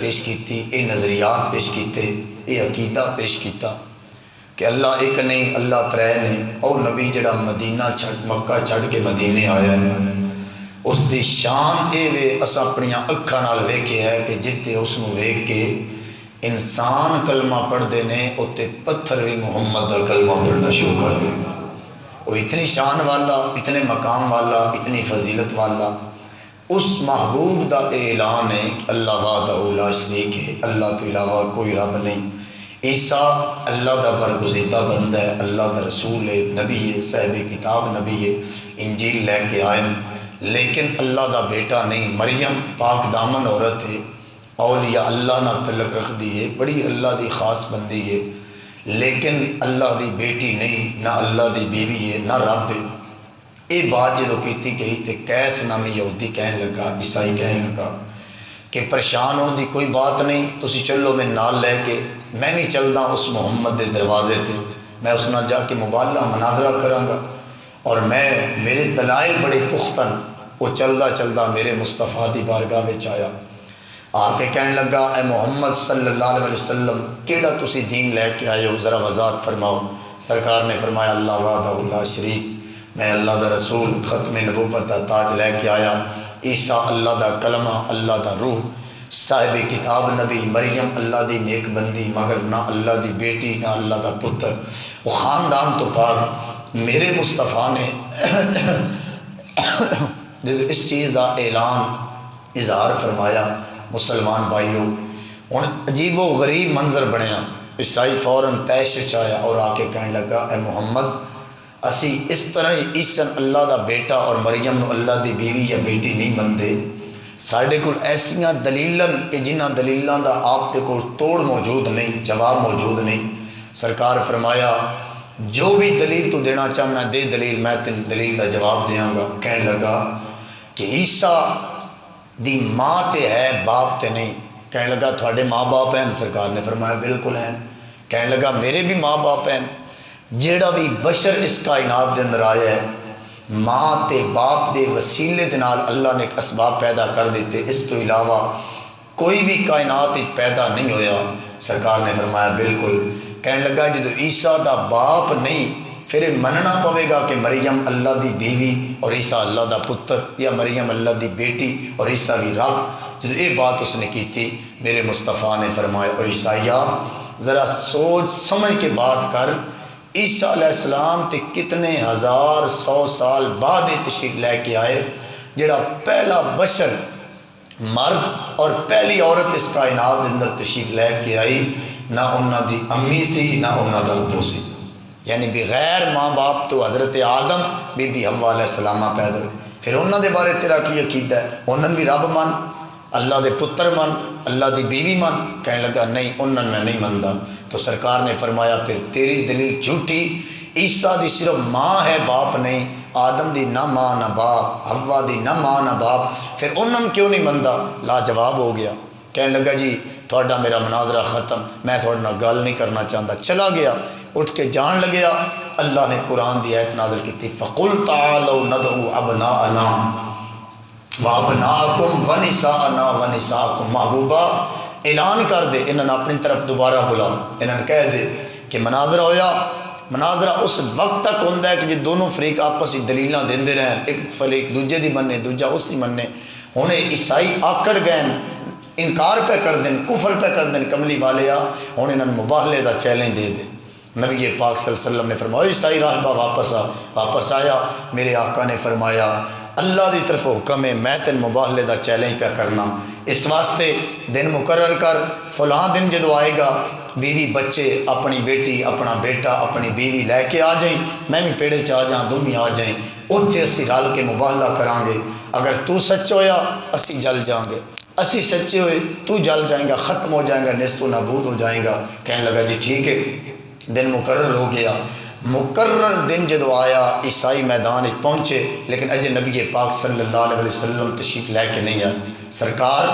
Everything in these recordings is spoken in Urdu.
پیش کیتی، یہ نظریات پیش کیتے، یہ عقیدہ پیش کیتا کہ اللہ ایک نہیں، اللہ ترے نے۔ اور نبی جڑا مدینہ مکہ چھڈ کے مدینے آیا ہے، اس دی شان اے وے اساں اپنی اکھاں نال ویکھیا ہے کہ جتے اس نو ویکھ کے انسان کلمہ پڑھتے ہیں اتے پتھر بھی محمد کا کلمہ پڑھنا شروع کر دینا۔ وہ اتنی شان والا، اتنے مقام والا، اتنی فضیلت والا، اس محبوب دا اعلان ہے کہ اللہ وحدہ لا شریک ہے، اللہ تو علاوہ کوئی رب نہیں۔ عیسیٰ اللہ دا برگزیدہ بندہ ہے، اللہ دا رسول ہے، نبی ہے، صاحب کتاب نبی ہے، انجیل لے کے آئے، لیکن اللہ دا بیٹا نہیں۔ مریم پاک دامن عورت ہے، اولیاء اللہ نہ تعلق رکھ دیئے، بڑی اللہ دی خاص بندی ہے، لیکن اللہ دی بیٹی نہیں، نہ اللہ دی بیوی ہے، نہ رب ہے۔ یہ بات جدو کیتی گئی تے قیس نامی یہودی کہنے لگا، عیسائی کہنے لگا کہ پریشان ہونے دی کوئی بات نہیں، تسی چلو میں نال لے کے، میں بھی چلدا اس محمد دے دروازے تے، میں اس نال جا کے مبالغہ مناظرہ کراں گا، اور میرے دلائل بڑے پختن۔ وہ چلدا چلدا میرے مصطفیٰ دی بارگاہ وچ آیا، آ کے کہنے لگا اے محمد صلی اللہ علیہ وسلم کیڑا تسی دین لے کے آئے ہو، ذرا وضاحت فرماؤ۔ سرکار نے فرمایا اللہ وحدہ لا شریک، میں اللہ دا رسول ختم نبوت دا تاج لے کے آیا، عیسیٰ اللہ دا کلمہ، اللہ دا روح، صاحب کتاب نبی، مریم اللہ دی نیک بندی، مگر نہ اللہ دی بیٹی نہ اللہ دا پتر، وہ خاندان تو پاک۔ میرے مصطفیٰ نے جب اس چیز دا اعلان اظہار فرمایا، مسلمان بھائیوں ہن عجیب و غریب منظر بنیا۔ عیسائی فوراً تیش چایا اور آ کے کہنے لگا اے محمد اسی اس طرح ہی عیسیٰ اللہ دا بیٹا اور مریم نو اللہ دی بیوی یا بیٹی نہیں مندے، ساڈے کول ایسیاں دلیلاں کہ جنہاں دلیلاں دا آپ دے کول توڑ موجود نہیں، جواب موجود نہیں۔ سرکار فرمایا جو بھی دلیل تو دینا چاہنا دے دلیل، میں تین دلیل دا جواب دیاں گا۔ کہنے لگا کہ عیسیٰ دی ماں تے ہے، باپ تے نہیں۔ کہنے لگا تھوڑے ماں باپ ہیں؟ سرکار نے فرمایا بالکل ہیں۔ کہنے لگا میرے بھی ماں باپ ہیں۔ جیڑا بھی بشر اس کائنات دے اندر آیا ہے، ماں تے باپ دے وسیلے دے نال اللہ نے ایک اسباب پیدا کر دیتے، اس تو علاوہ کوئی بھی کائنات پیدا نہیں ہویا۔ سرکار نے فرمایا بالکل۔ کہنے لگا جدو عیسیٰ دا باپ نہیں، پھر مننا پوے گا کہ مریم اللہ دی بیوی اور عیسیٰ اللہ دا پتر، یا مریم اللہ دی بیٹی اور عیسیٰ بھی رب۔ جدو یہ بات اس نے کی تھی، میرے مصطفیٰ نے فرمایا او عیسائیہ ذرا سوچ سمجھ کے بات کر، عیسیٰ علیہ السلام تے کتنے ہزار سو سال بعد تشریف لے کے آئے، جڑا پہلا بشر مرد اور پہلی عورت اس کائنات اندر تشریف لے کے آئی، نہ انہاں دی امی سی نہ انہاں دا ابو سی، یعنی بغیر ماں باپ تو حضرت آدم بی بی حوا علیہ السلام پیدا ہوئے۔ پھر انہاں دے بارے تیرا کی عقیدہ ہے؟ انہاں بھی رب من، اللہ دے پتر من، اللہ دی بیوی من؟ کہنے لگا نہیں انہاں میں نہیں مندا۔ تو سرکار نے فرمایا پھر تیری دلیل جھوٹی، عیسیٰ دی صرف ماں ہے باپ نہیں، آدم دی نہ ماں نہ باپ، حوا دی نہ ماں نہ باپ، پھر انہاں کیوں نہیں مندا؟ لاجواب ہو گیا۔ کہنے لگا جی تھوڑا میرا مناظرہ ختم، میں تھوڑے نال گل نہیں کرنا چاہتا، چلا گیا۔ اٹھ کے جان لگیا، اللہ نے قرآن دی آیت نازل کی تھی فَقُلْ تَعَالَوْا نَدْعُوا أَبْنَاءَنَا وَأَبْنَاءَكُمْ وَنِسَاءَنَا وَنِسَاءَكُمْ۔ محبوبہ اعلان کر دے، انہوں نے اپنی طرف دوبارہ بلا، انہوں نے کہہ دے کہ مناظرہ ہویا۔ مناظرہ اس وقت تک ہوتا ہے کہ جی دونوں فریق آپس ہی دلیلاں دیندے رہن، ایک فریق دوجے دی مننے دوجا اس دی مننے۔ ہن عیسائی آکڑ گئے، انکار پہ کر دیں، کفر پہ کر دیں، کملی والے ہن انہوں نے مباہلے دا چیلنج دے دے۔ نبی پاک صلی اللہ علیہ وسلم نے فرمایا عیسائی راہبہ واپس آیا، میرے آقا نے فرمایا اللہ دی طرف حکم ہے، میں تین مباہلے دا چیلنج پہ کرنا، اس واسطے دن مقرر کر، فلاں دن جدو آئے گا بیوی بچے اپنی بیٹی اپنا بیٹا اپنی بیوی لے کے آ جائیں، میں بھی پیڑے چ آ جاؤں، تم بھی آ جائیں، اتنے اسی رل کے مباہلہ کران گے، اگر تو سچ ہویا اسی جل جائیں گے، اسی سچے ہوئے تو جل جائیں گا، ختم ہو جائیں گا، نیست و نابود ہو جائیں گا۔ کہنے لگا جی ٹھیک ہے، دن مقرر ہو گیا۔ مقرر دن جدو آیا عیسائی میدان پہنچے، لیکن اجے نبی پاک صلی اللہ علیہ وسلم تشریف لے کے نہیں آئے۔ سرکار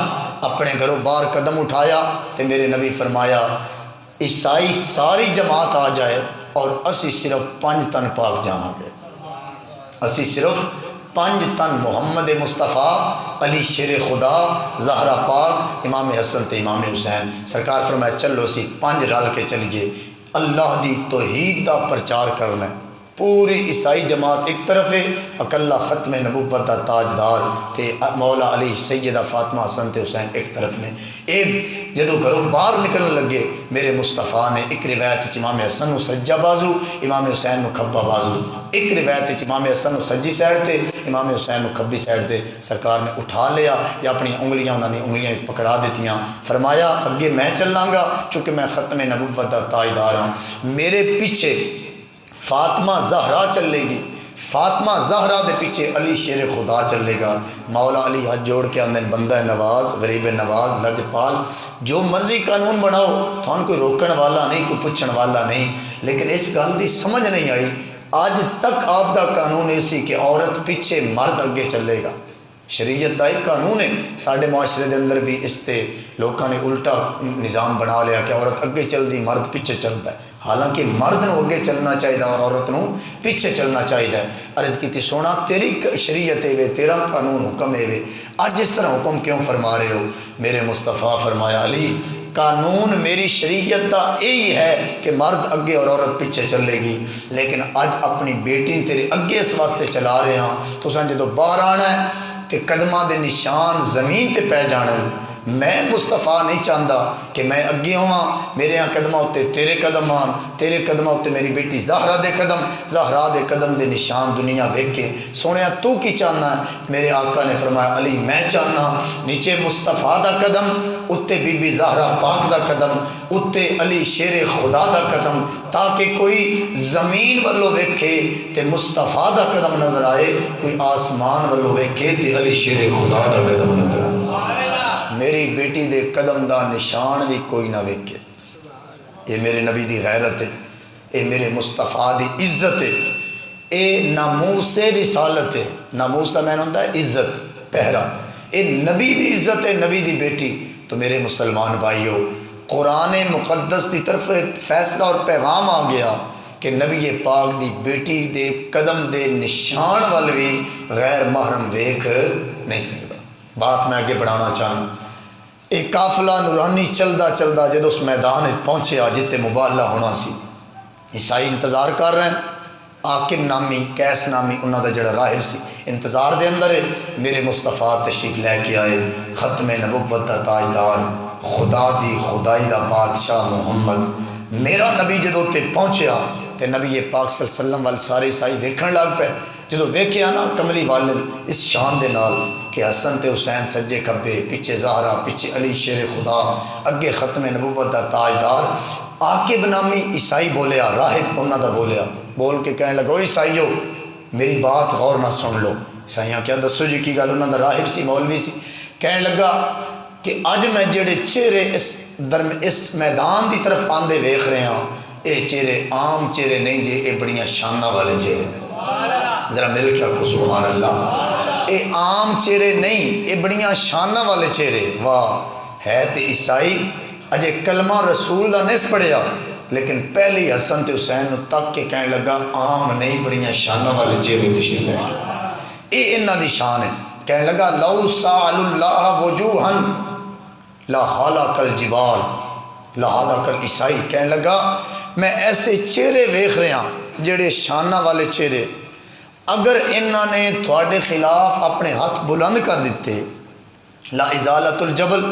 اپنے گھروں باہر قدم اٹھایا تو میرے نبی فرمایا عیسائی ساری جماعت آ جائے اور اسی صرف 5 تن پاک جاواں گے، اسی صرف پنج تن محمد مصطفیٰ علی شیر خدا زہرا پاک امام حسن تے امام حسین سرکار فرمایا چلو سی پنج رل کے چلیے اللہ دی توحید دا پرچار کرنا ہے۔ پوری عیسائی جماعت ایک طرف ہے، اکلہ ختم نبوت دا تاجدار تے مولا علی سیدہ فاطمہ حسن تے حسین ایک طرف نے۔ ایک جدو گھروں باہر نکلنے لگے میرے مصطفیٰ نے ایک روایت امام حسن نو سجا بازو امام حسین نو کھبا بازو، ایک روایت امام حسن نو سجی سائڈ تے امام حسین نو کھبی سائڈ تے سرکار نے اٹھا لیا یا اپنی انگلیاں انہوں نے انگلیاں پکڑا دیتیاں، فرمایا اگے میں چلاں گا چونکہ میں ختم نبوت دا تاجدار ہوں، میرے پیچھے فاطمہ زہرا چلے گی، فاطمہ زہرا دے پیچھے علی شیر خدا چلے گا۔ مولا علی ہاتھ جوڑ کے آندے بندہ نواز غریب نواز لجپال جو مرضی قانون بناؤ تھان کوئی روکن والا نہیں کوئی پوچھن والا نہیں، لیکن اس گل دی سمجھ نہیں آئی آج تک آپ دا قانون ایسی کہ عورت پیچھے مرد اگے چلے گا۔ شریعت دا ایک قانون ہے، ساڑھے معاشرے دے اندر بھی اس تے لوگوں نے الٹا نظام بنا لیا کہ عورت اگے چل دی مرد پیچھے چلتا ہے، حالانکہ مرد نو اگے چلنا چاہیے اور عورت نو پیچھے چلنا چاہیے۔ عرض کی سونا تیری شریعت ہے وے تیرا قانون حکم ہے وے، آج اس طرح حکم کیوں فرما رہے ہو؟ میرے مصطفیٰ فرمایا علی قانون میری شریعت دا یہی ہے کہ مرد اگے اور عورت پیچھے چلے گی، لیکن آج اپنی بیٹی تیرے اگے اس واسطے چلا رہے ہاں تو سن جدو باہر آنا ہے تے قدماں دے نشان زمین تے پہ جانن۔ میں مصطفیٰ نہیں چاہتا کہ میں اگے ہوا میرے یہاں قدمہ ہوتے تیرے قدم آن، تیرے قدمہ ہوتے میری بیٹی زہرا دے قدم، زہرا دے قدم دے نشان دنیا ویکھ کے سونیا تو کی چاہنا ہے؟ میرے آقا نے فرمایا علی میں چاہنا نیچے مصطفیٰ دا قدم اتے بی بی زہرا پاک دا قدم اتے علی شیر خدا دا قدم، تاکہ کوئی زمین والو ویکھے تے مصطفیٰ دا قدم نظر آئے، کوئی آسمان والو ویکھے تے علی شیر خدا دا قدم نظر آئے۔ میری بیٹی دے قدم دا نشان بھی کوئی نہ ویکھے۔ یہ میرے نبی دی غیرت ہے، یہ میرے مصطفیٰ دی عزت ہے، یہ ناموس رسالت ہے۔ ناموس کا معنی ہوتا ہے عزت پہرا، یہ نبی دی عزت ہے، نبی دی بیٹی۔ تو میرے مسلمان بھائیو قرآن مقدس دی طرف فیصلہ اور پیغام آ گیا کہ نبی پاک دی بیٹی دے قدم دے نشان وال بھی غیر محرم ویکھ نہیں سکتا۔ بات میں آگے بڑھانا چاہوں، ایک قافلہ نورانی چلدا چلدا جدو اس میدان پہنچیا جتے مباللہ ہونا سی، عیسائی انتظار کر رہے ہیں، عاقب نامی کیس نامی انہوں دا جڑا راہب سی انتظار دے اندر ہے۔ میرے مصطفیٰ تشریف لے کے آئے، ختم نبوت دا تاجدار خدا دی خدائی دا بادشاہ محمد میرا نبی جدو تے پہنچیا تے نبی پاک صلی اللہ علیہ وسلم والے سارے عیسائی ویکھن لگ پے۔ جدو ویکھیا نا کملی والن اس شان دے نال کہ حسن تے حسین سجے کھبے، پیچھے زہرا، پیچھے علی شیر خدا، اگے ختم نبوت دا تاجدار، عاقب نامی عیسائی بولیا، راہب انہاں دا بولیا، بول کے کہنے لگا عیسائیو میری بات غور نہ سن لو۔ عیسائیاں کیا دسو جی کی گل؟ انہاں دا راہب سی، مولوی سی، کہنے لگا کہ اج میں جڑے چہرے اس میدان دی طرف آندے ویکھ رہے ہاں اے چہرے عام چہرے نہیں جے، اے بڑیاں شاناں والے چہرے، ذرا مل کے آکھو سبحان اللہ، اے عام چہرے نہیں، اے بڑیاں شاناں والے چہرے۔ واہ، ہے تے عیسائی اجے کلمہ رسول دا نہیں پڑھیا لیکن پہلے حسن تے حسین نو تک کے کہنے لگا عام نہیں بڑیاں شاناں والے چہرے تشریف لے اے انہاں دی شان ہے۔ کہنے لگا لو سال اللہ وجوہن لا حالک الجبال، لا حالک العیسائی، کہنے لگا میں ایسے چہرے ویکھ رہا جڑے شانہ والے چہرے، اگر انہوں نے تھوڑے خلاف اپنے ہاتھ بلند کر دیتے، لا ازالت الجبل،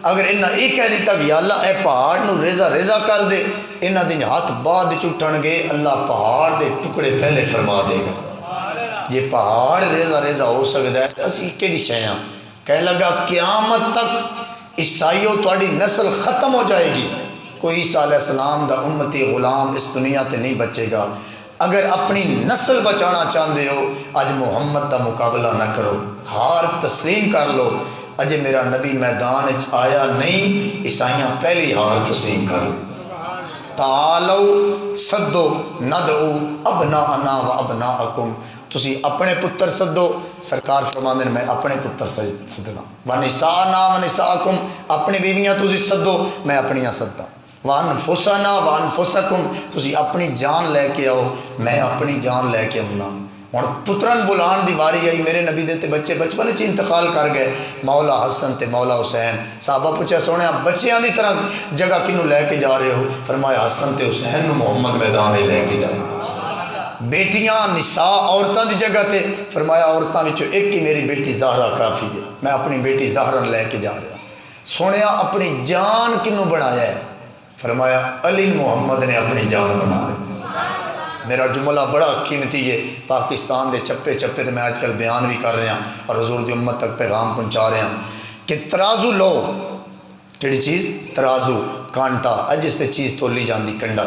اگر انہوں نے یہ کہہ دیتا کہ یا اللہ اے پہاڑ نو ریزہ ریزہ کر دے، انہوں نے ہاتھ بعد چٹن گے، اللہ پہاڑ دے ٹکڑے پہلے فرما دے گا۔ جے پہاڑ ریزہ ریزہ ہو سکتا ہے تو اسی کیڑی شیاں؟ کہنے لگا قیامت تک عیسائیوں تھوڑی نسل ختم ہو جائے گی، کوئی عیسیٰ علیہ السلام دا امتی غلام اس دنیا تے نہیں بچے گا۔ اگر اپنی نسل بچانا چاہتے ہو اج محمد دا مقابلہ نہ کرو، ہار تسلیم کر لو۔ اجے میرا نبی میدان آیا نہیں، عیسائیاں پہلی ہار تسلیم کر لو۔ تعالو سدو ندعو ابناءنا و ابناءکم، تسی اپنے پتر سدو، سرکار فرماندے نے میں اپنے پتر سددا، ونساءنا ونساءکم، اپنی بیویاں تسی سدو میں اپنیاں سددا، وانفسنا وانفسکم، تسی اپنی جان لے کے آؤ میں اپنی جان لے کے آؤں۔ ہوں پترن بلان دی واری آئی، میرے نبی دے تے بچے بچپن چ انتقال کر گئے، مولا حسن تے مولا حسین۔ صحابہ پوچھا سونے بچیاں دی طرح جگہ کنوں لے کے جا رہے ہو؟ فرمایا حسن تے حسین نو محمد میدان ہی لے کے جائے۔ بیٹیاں نساء عورتاں دی جگہ تے فرمایا عورتاں وچوں ایک ہی میری بیٹی زہرا کافی ہے، میں اپنی بیٹی زہرا لے کے جا رہا۔ سونے اپنی جان کنوں بنایا ہے؟ فرمایا علی محمد نے اپنی جان بنا لی۔ میرا جملہ بڑا قیمتی ہے، پاکستان دے چپے چپے تے میں آج کل بیان بھی کر رہا اور حضور دی امت تک پیغام پہنچا رہا کہ ترازو لو، کیڑی چیز؟ ترازو، کانٹا، جس تے چیز تولی جاندی کنڈا۔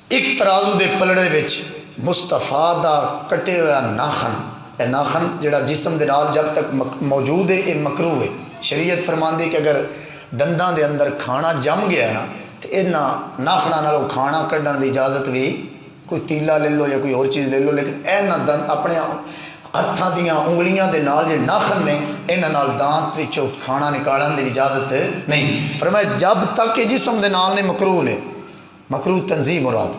ایک ترازو دے پلڑے وچ مصطفیٰ دا کٹے ہوا ناخن، اے ناخن جڑا جسم دے نال جب تک موجود ہے یہ مکروہ ہے۔ شریعت فرماندی کہ اگر دنداں دے اندر کھانا جم گیا ہے نا تو انہاں ناخنا نالوں کھانا کڈن دی اجازت بھی، کوئی تیلا لے لو یا کوئی اور چیز لے لو، لیکن اینا دند اپنے ہتھاں دیاں انگلیاں دے نال جو ناخن نے انہاں نال دانت وچوں کھانا نکالن دی اجازت نہیں۔ فرمایا جب تک کہ جسم دے نال نے مکروہ نے، مکروہ تنظیم مراد،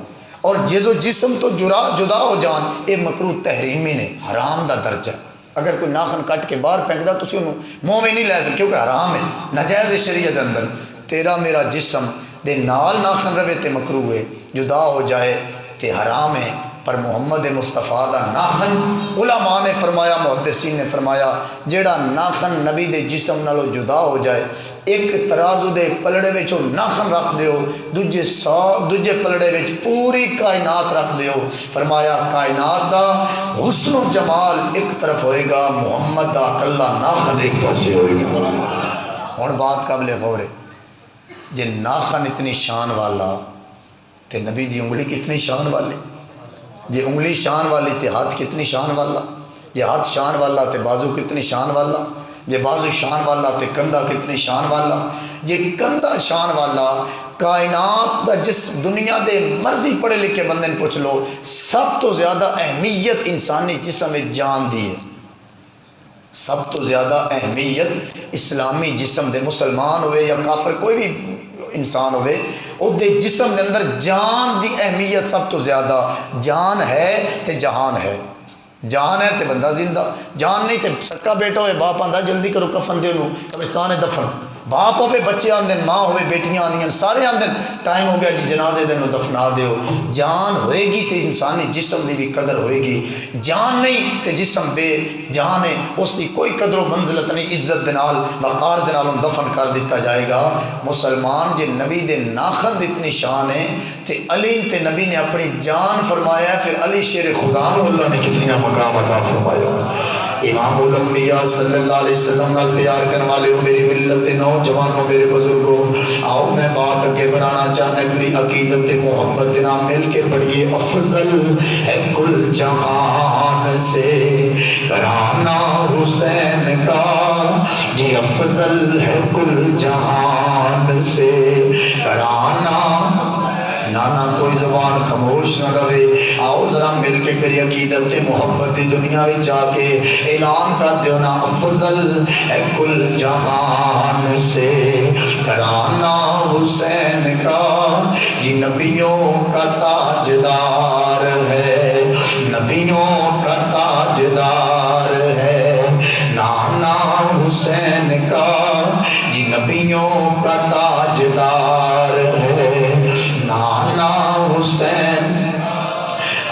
اور جدو جسم تو جدا ہو جان یہ مکروہ تحریمی نے، حرام دا درجہ۔ اگر کوئی ناخن کٹ کے باہر پھینک دا تو اسی انہوں منہ میں نہیں لے سکتے کیونکہ حرام ہے، ناجائز شریعت اندر۔ تیرا میرا جسم دے نال ناخن روے تے مکروہ ہے، جدا ہو جائے تے حرام ہے، پر محمد مصطفیٰ دا ناخن علماء نے فرمایا، محدثین نے فرمایا جیڑا ناخن نبی دے جسم نالو جدا ہو جائے، ایک ترازو دے پلڑے وچوں ناخن رکھ دیو، دوجے پلڑے وچ پوری کائنات رکھ دیو۔ فرمایا کائنات دا حسن و جمال ایک طرف ہوئے گا، محمد دا کلا ناخن ایک پاسے ہوئے گا۔ ہن بات قابل غور ہے، جے ناخن اتنی شان والا تے نبی دی انگلی کتنی شان والی، جے انگلی شان والی تے ہاتھ کتنی شان والا، جے ہاتھ شان والا تے بازو کتنی شان والا، جے بازو شان والا تے کندھا کتنی شان والا، جے کندھا شان والا کائنات دا جس دنیا دے مرضی پڑھے لکھے بندے نے پوچھ لو سب تو زیادہ اہمیت انسانی جسم میں جان دی ہے، سب تو زیادہ اہمیت اسلامی جسم دے مسلمان ہوئے یا کافر کوئی بھی انسان ہوئے او دے جسم دے اندر جان دی اہمیت سب تو زیادہ۔ جان ہے تے جہان ہے، جان ہے تے بندہ زندہ، جان نہیں تے سکا بیٹا ہوئے باپ آندہ جلدی کرو کفن دے انہوں قبرستان دفن، باپ ہوئے بچے آندن، ماں ہوئے بیٹیاں آندین، سارے آندن ٹائم ہو گیا جی جنازے دے انہوں دفنا دیو۔ جان ہوئے گی تے انسانی جسم دی بھی قدر ہوئے گی، جان نہیں تے جسم بے جان ہے، اس دی کوئی قدر و منزلت نہیں، عزت دنال وقار دنال دفن کر دیتا جائے گا۔ مسلمان جے نبی دے ناخن دی اتنی شان ہے تے علی تے نبی نے اپنی جان فرمایا ہے، پھر علی شیر خدا نو اللہ نے کتنی مقام عطا فرمایا۔ امام الانبیاء صلی اللہ علیہ وسلم نال پیار کرنے والے ہو میری ملت نوجوانوں میرے بزرگوں، آؤ میں بات اگے بڑھانا چاہنے پوری عقیدت محبت نام مل کے پڑھیے۔ افضل ہے کل جہان سے گھرانہ حسین کا، جی افضل ہے کل جہان سے گھرانہ۔ نانا کوئی زبان خاموش نہ رہے، آؤ ذرا مل کے کری عقیدت محبت دی دنیا میں جا کے اعلان کر دیو نا، افضل ہے کل جہان سے گھرانہ حسین کا، جی نبیوں کا تاجدار ہے، نبیوں کا تاجدار ہے نانا حسین کا، جی نبیوں کا تاجدار ہے نانا حسین۔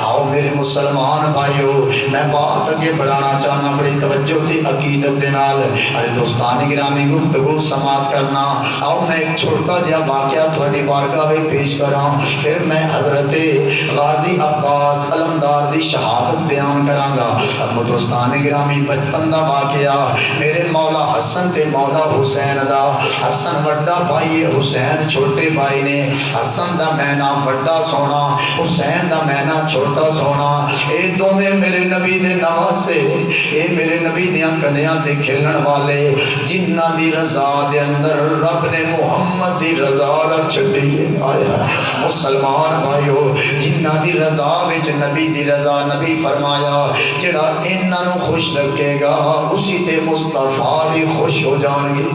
آؤ میرے مسلمان بھائیو میں بات اگے بڑھانا چاہنا بڑی توجہ تے عقیدت دے نال، ارے دوستان گرامی گفتگو سماعت کرنا۔ آؤ میں ایک چھوٹا جہا واقعہ تھوڑی بارگاہ میں پیش کراں، پھر میں حضرت غازی عباس علمدار دی شہادت بیان کراں گا۔ اب دوستان گرامی بچپن دا واقعہ میرے مولا حسن تے مولا حسین دا، حسن وڈا بھائی حسین چھوٹے بھائی نے، حسن دا مینا وڈا سونا، حسین دا مینا چھوٹا سونا، اے دونوں میرے نبی دے نواسے، اے میرے نبی دیاں کندیاں تے کھیلن والے، جنہ دی رضا دے اندر رب نے محمد دی رضا رکھ چھڈی۔ آیا مسلمان بھائیو جنہ دی رضا وچ نبی دی رضا، نبی فرمایا جڑا انہاں نوں خوش رکھے گا اسی تے مصطفیٰ بھی خوش ہو جان گے۔